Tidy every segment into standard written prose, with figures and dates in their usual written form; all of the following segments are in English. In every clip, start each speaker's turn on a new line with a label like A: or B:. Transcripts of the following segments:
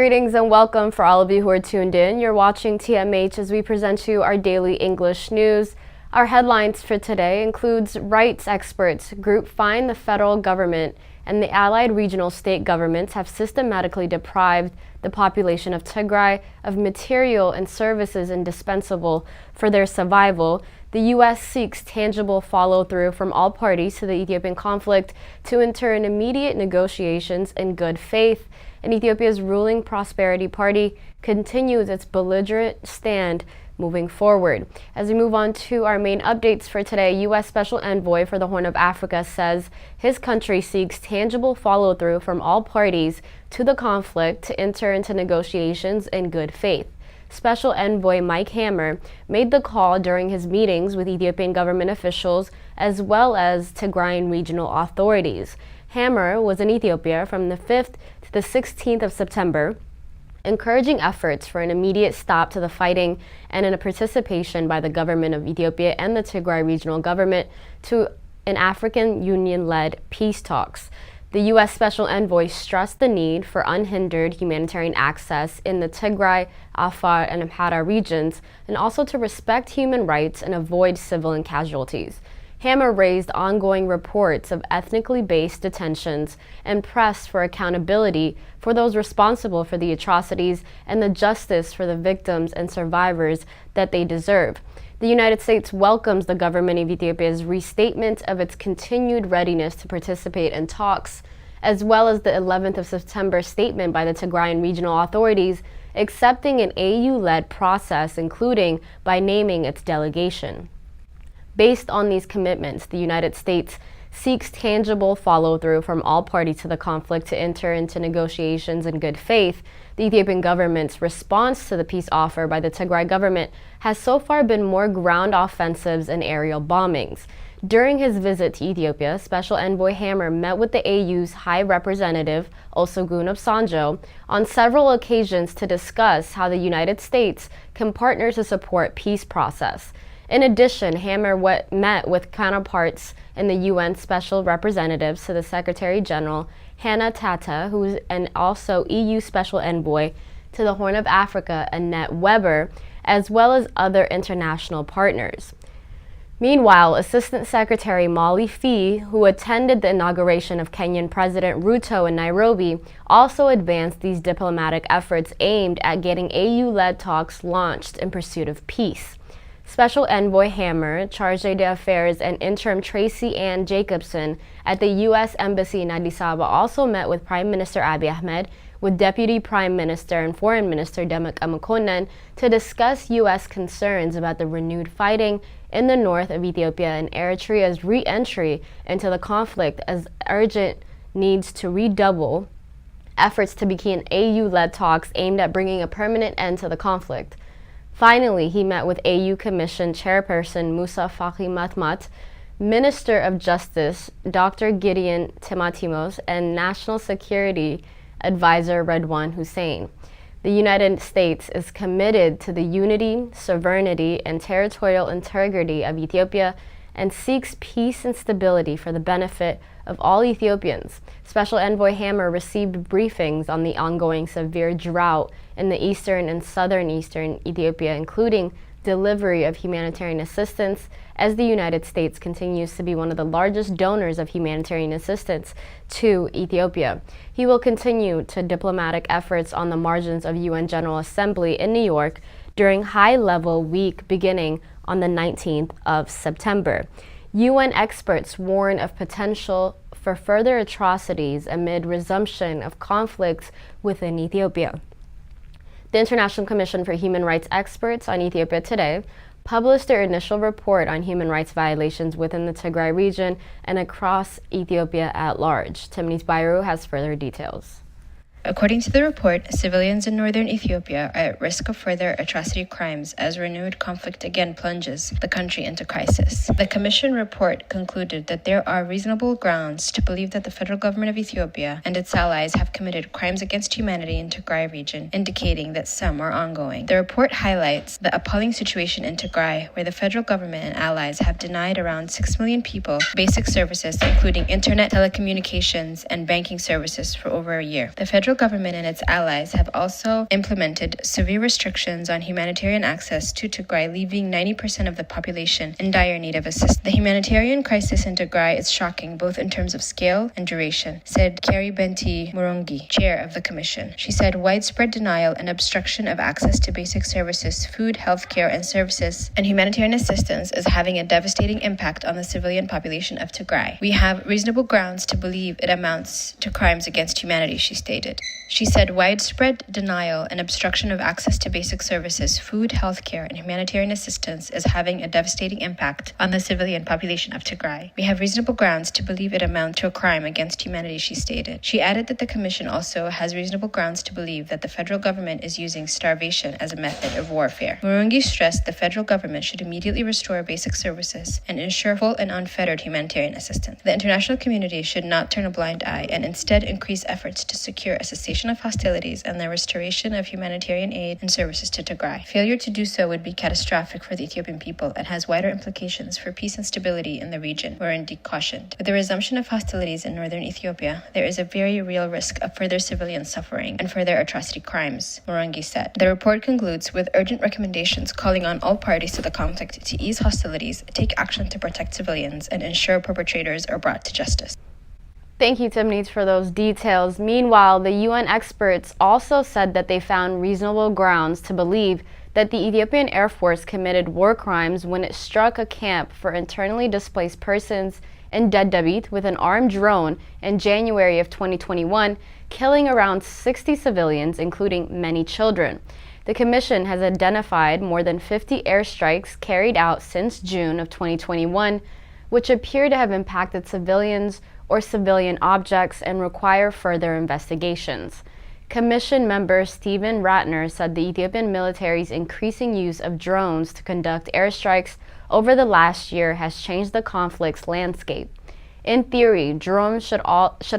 A: Greetings and welcome for all of you who are tuned in. You're watching TMH as we present you our daily English news. Our headlines for today includes rights experts group find the federal government and the allied regional state governments have systematically deprived the population of Tigray of material and services indispensable for their survival. The U.S. seeks tangible follow-through from all parties to the Ethiopian conflict to enter in immediate negotiations in good faith. And Ethiopia's ruling Prosperity Party continues its belligerent stand moving forward. As we move on to our main updates for today, U.S. Special Envoy for the Horn of Africa says his country seeks tangible follow-through from all parties to the conflict to enter into negotiations in good faith. Special Envoy Mike Hammer made the call during his meetings with Ethiopian government officials as well as Tigrayan regional authorities. Hammer was in Ethiopia from the 5th to the 16th of September, encouraging efforts for an immediate stop to the fighting and in a participation by the government of Ethiopia and the Tigray regional government to an African Union-led peace talks. The U.S. Special Envoy stressed the need for unhindered humanitarian access in the Tigray, Afar, and Amhara regions, and also to respect human rights and avoid civilian casualties. Hammer raised ongoing reports of ethnically based detentions and pressed for accountability for those responsible for the atrocities and the justice for the victims and survivors that they deserve. The United States welcomes the government of Ethiopia's restatement of its continued readiness to participate in talks, as well as the 11th of September statement by the Tigrayan regional authorities accepting an AU-led process, including by naming its delegation. Based on these commitments, the United States seeks tangible follow-through from all parties to the conflict to enter into negotiations in good faith. The Ethiopian government's response to the peace offer by the Tigray government has so far been more ground offensives and aerial bombings. During his visit to Ethiopia, Special Envoy Hammer met with the AU's High Representative, Olusegun Obasanjo, on several occasions to discuss how the United States can partner to support peace process. In addition, Hammer met with counterparts in the UN Special Representatives to the Secretary General, Hannah Tata, who's and also EU Special Envoy to the Horn of Africa, Annette Weber, as well as other international partners. Meanwhile, Assistant Secretary Molly Fee, who attended the inauguration of Kenyan President Ruto in Nairobi, also advanced these diplomatic efforts aimed at getting AU-led talks launched in pursuit of peace. Special Envoy Hammer, Charge d'Affaires, and Interim Tracy Ann Jacobson at the U.S. Embassy in Addis Ababa also met with Prime Minister Abiy Ahmed, with Deputy Prime Minister and Foreign Minister Demek Amekonnen to discuss U.S. concerns about the renewed fighting in the north of Ethiopia and Eritrea's re-entry into the conflict as urgent needs to redouble efforts to begin AU-led talks aimed at bringing a permanent end to the conflict. Finally, he met with AU Commission Chairperson Musa Faki Mahamat, Minister of Justice Dr. Gideon Timothimos, and National Security Advisor Redwan Hussein. The United States is committed to the unity, sovereignty, and territorial integrity of Ethiopia and seeks peace and stability for the benefit of all Ethiopians. Special Envoy Hammer received briefings on the ongoing severe drought in the eastern and southern Ethiopia, including delivery of humanitarian assistance, as the United States continues to be one of the largest donors of humanitarian assistance to Ethiopia. He will continue to diplomatic efforts on the margins of UN General Assembly in New York during high-level week beginning on the 19th of September. UN experts warn of potential for further atrocities amid resumption of conflicts within Ethiopia. The International Commission for Human Rights Experts on Ethiopia today published their initial report on human rights violations within the Tigray region and across Ethiopia at large. Timothy Bairu has further details.
B: According to the report, civilians in northern Ethiopia are at risk of further atrocity crimes as renewed conflict again plunges the country into crisis. The Commission report concluded that there are reasonable grounds to believe that the federal government of Ethiopia and its allies have committed crimes against humanity in Tigray region, indicating that some are ongoing. The report highlights the appalling situation in Tigray, where the federal government and allies have denied around 6 million people basic services, including internet, telecommunications, and banking services for over a year. The federal federal government and its allies have also implemented severe restrictions on humanitarian access to Tigray, leaving 90% of the population in dire need of assistance. The humanitarian crisis in Tigray is shocking, both in terms of scale and duration, said Carrie Benti Murungi, chair of the commission. She said widespread denial and obstruction of access to basic services, food, healthcare, and services, and humanitarian assistance is having a devastating impact on the civilian population of Tigray. We have reasonable grounds to believe it amounts to crimes against humanity, she stated. She said widespread denial and obstruction of access to basic services, food, healthcare, and humanitarian assistance is having a devastating impact on the civilian population of Tigray. We have reasonable grounds to believe it amounts to a crime against humanity, she stated. She added that the commission also has reasonable grounds to believe that the federal government is using starvation as a method of warfare. Murungi stressed the federal government should immediately restore basic services and ensure full and unfettered humanitarian assistance. The international community should not turn a blind eye and instead increase efforts to secure a cessation of hostilities and the restoration of humanitarian aid and services to Tigray. Failure to do so would be catastrophic for the Ethiopian people and has wider implications for peace and stability in the region, Murungi cautioned. With the resumption of hostilities in northern Ethiopia, there is a very real risk of further civilian suffering and further atrocity crimes, Murungi said. The report concludes with urgent recommendations calling on all parties to the conflict to ease hostilities, take action to protect civilians, and ensure perpetrators are brought to justice.
A: Thank you, Timnit, for those details. Meanwhile, the UN experts also said that they found reasonable grounds to believe that the Ethiopian Air Force committed war crimes when it struck a camp for internally displaced persons in Deadabit with an armed drone in January of 2021, killing around 60 civilians, including many children. The Commission has identified more than 50 airstrikes carried out since June of 2021, which appear to have impacted civilians or civilian objects and require further investigations. Commission member Stephen Ratner said the Ethiopian military's increasing use of drones to conduct airstrikes over the last year has changed the conflict's landscape. In theory, drones should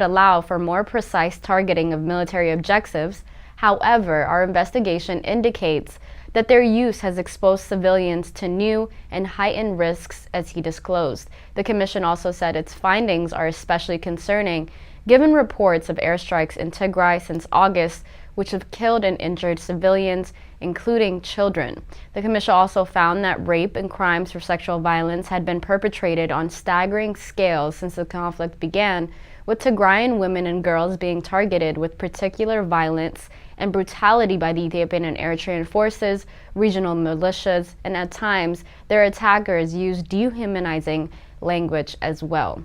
A: allow for more precise targeting of military objectives. However, our investigation indicates that their use has exposed civilians to new and heightened risks, as he disclosed. The Commission also said its findings are especially concerning, given reports of airstrikes in Tigray since August, which have killed and injured civilians, including children. The Commission also found that rape and crimes for sexual violence had been perpetrated on staggering scales since the conflict began, with Tigrayan women and girls being targeted with particular violence and brutality by the Ethiopian and Eritrean forces, regional militias, and at times their attackers used dehumanizing language as well.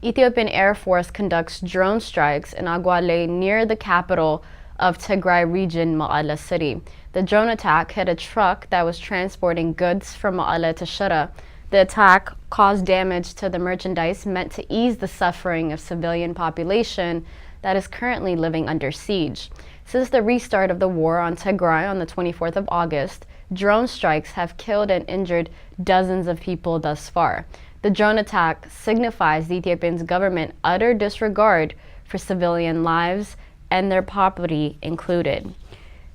A: Ethiopian Air Force conducts drone strikes in Aguale near the capital of Tigray region, Mekelle city. The drone attack hit a truck that was transporting goods from Mekelle to Shira. The attack caused damage to the merchandise meant to ease the suffering of civilian population that is currently living under siege. Since the restart of the war on Tigray on the 24th of August, drone strikes have killed and injured dozens of people thus far. The drone attack signifies the Ethiopian government's utter disregard for civilian lives and their property included.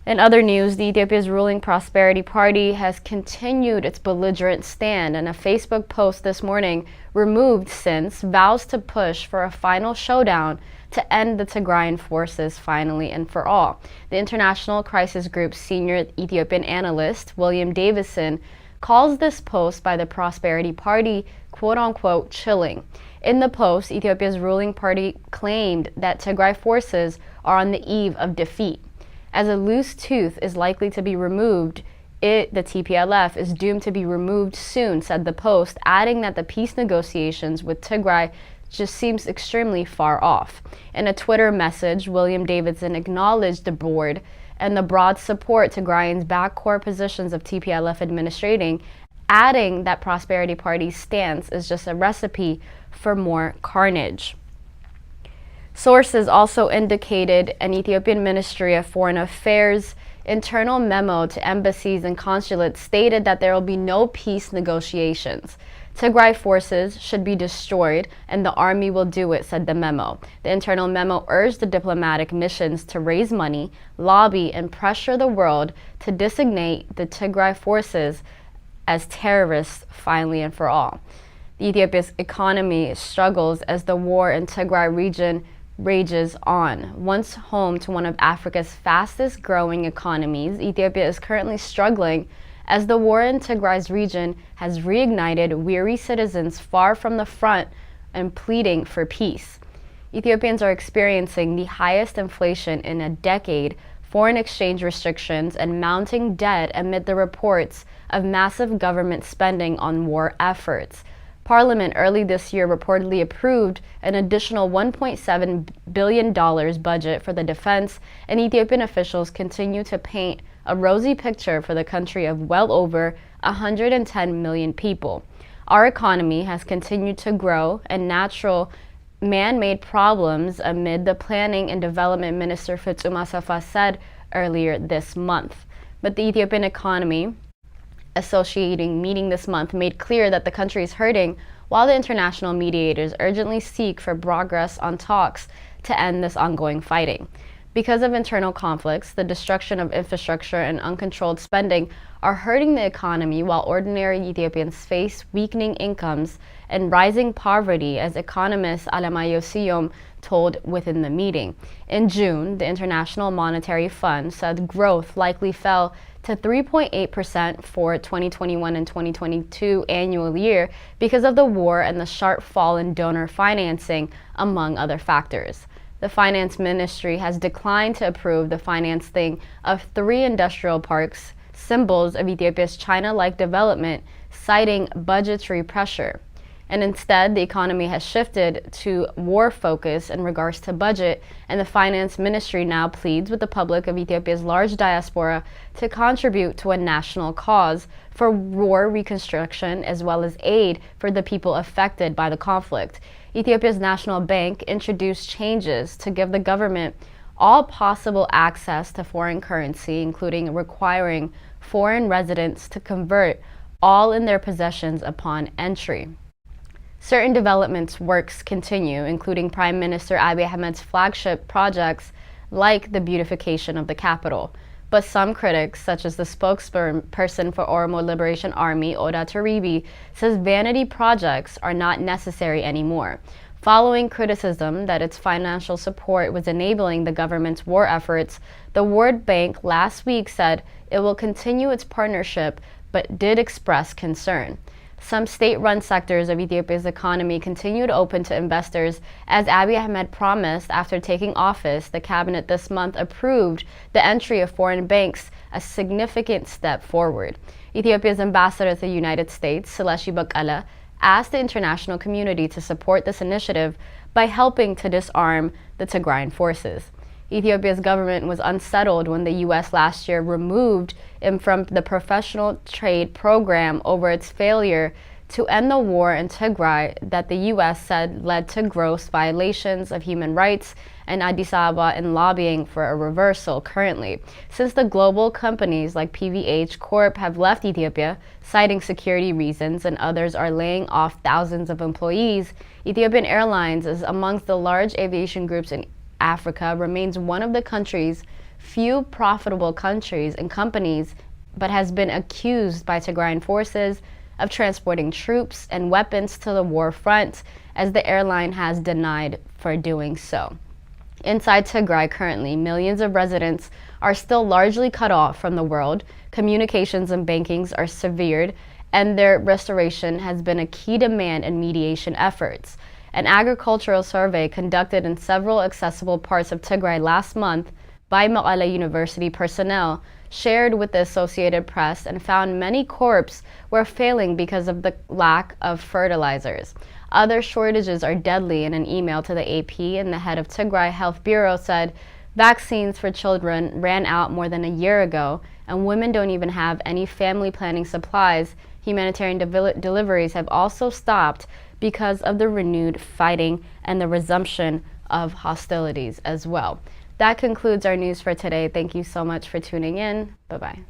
A: In other news, the Ethiopia's ruling Prosperity Party has continued its belligerent stand, and a Facebook post this morning removed since vows to push for a final showdown to end the Tigrayan forces finally and for all. The International Crisis Group's senior Ethiopian analyst, William Davison, calls this post by the Prosperity Party quote-unquote chilling. In the post, Ethiopia's ruling party claimed that Tigray forces are on the eve of defeat. As a loose tooth is likely to be removed, the TPLF, is doomed to be removed soon, said the post, adding that the peace negotiations with Tigray just seems extremely far off. In a Twitter message, William Davidson acknowledged the board and the broad support Tigrayans' backcore positions of TPLF administrating, adding that Prosperity Party's stance is just a recipe for more carnage. Sources also indicated an Ethiopian Ministry of Foreign Affairs internal memo to embassies and consulates stated that there will be no peace negotiations. Tigray forces should be destroyed and the army will do it, said the memo. The internal memo urged the diplomatic missions to raise money, lobby, and pressure the world to designate the Tigray forces as terrorists finally and for all. Ethiopia's economy struggles as the war in Tigray region rages on. Once home to one of Africa's fastest growing economies, Ethiopia is currently struggling as the war in Tigray's region has reignited weary citizens far from the front and pleading for peace. Ethiopians are experiencing the highest inflation in a decade, foreign exchange restrictions, and mounting debt amid the reports of massive government spending on war efforts. Parliament early this year reportedly approved an additional $1.7 billion budget for the defense, and Ethiopian officials continue to paint a rosy picture for the country of well over 110 million people. Our economy has continued to grow, and natural man-made problems amid the Planning and Development Minister Fitsum Asafa said earlier this month. But the Ethiopian economy associating meeting this month made clear that the country is hurting, while the international mediators urgently seek for progress on talks to end this ongoing fighting. Because of internal conflicts, the destruction of infrastructure and uncontrolled spending are hurting the economy, while ordinary Ethiopians face weakening incomes and rising poverty, as economist Alemayehu Siyom told within the meeting. In June, the International Monetary Fund said growth likely fell to 3.8% for 2021 and 2022 annual year because of the war and the sharp fall in donor financing, among other factors. The Finance Ministry has declined to approve the financing of 3 industrial parks, symbols of Ethiopia's China-like development, citing budgetary pressure. And instead, the economy has shifted to war focus in regards to budget, and the Finance Ministry now pleads with the public of Ethiopia's large diaspora to contribute to a national cause for war reconstruction as well as aid for the people affected by the conflict. Ethiopia's National Bank introduced changes to give the government all possible access to foreign currency, including requiring foreign residents to convert all in their possessions upon entry. Certain development works continue, including Prime Minister Abiy Ahmed's flagship projects like the beautification of the capital. But some critics, such as the spokesperson for Oromo Liberation Army, Oda Taribi, says vanity projects are not necessary anymore. Following criticism that its financial support was enabling the government's war efforts, the World Bank last week said it will continue its partnership but did express concern. Some state-run sectors of Ethiopia's economy continued open to investors, as Abiy Ahmed promised after taking office. The cabinet this month approved the entry of foreign banks, a significant step forward. Ethiopia's ambassador to the United States, Seleshi Bakala, asked the international community to support this initiative by helping to disarm the Tigrayan forces. Ethiopia's government was unsettled when the U.S. last year removed him from the professional trade program over its failure to end the war in Tigray that the U.S. said led to gross violations of human rights, and Addis Ababa in lobbying for a reversal currently. Since the global companies like PVH Corp have left Ethiopia, citing security reasons, and others are laying off thousands of employees, Ethiopian Airlines is amongst the large aviation groups in Africa, remains one of the country's few profitable countries and companies, but has been accused by Tigrayan forces of transporting troops and weapons to the war front, as the airline has denied for doing so. Inside Tigray currently, millions of residents are still largely cut off from the world. Communications and bankings are severed, and their restoration has been a key demand in mediation efforts. An agricultural survey conducted in several accessible parts of Tigray last month by Mekelle University personnel shared with the Associated Press and found many crops were failing because of the lack of fertilizers. Other shortages are deadly. In an email to the AP, and the head of Tigray Health Bureau said vaccines for children ran out more than a year ago, and women don't even have any family planning supplies. Humanitarian deliveries have also stopped because of the renewed fighting and the resumption of hostilities as well. That concludes our news for today. Thank you so much for tuning in. Bye-bye.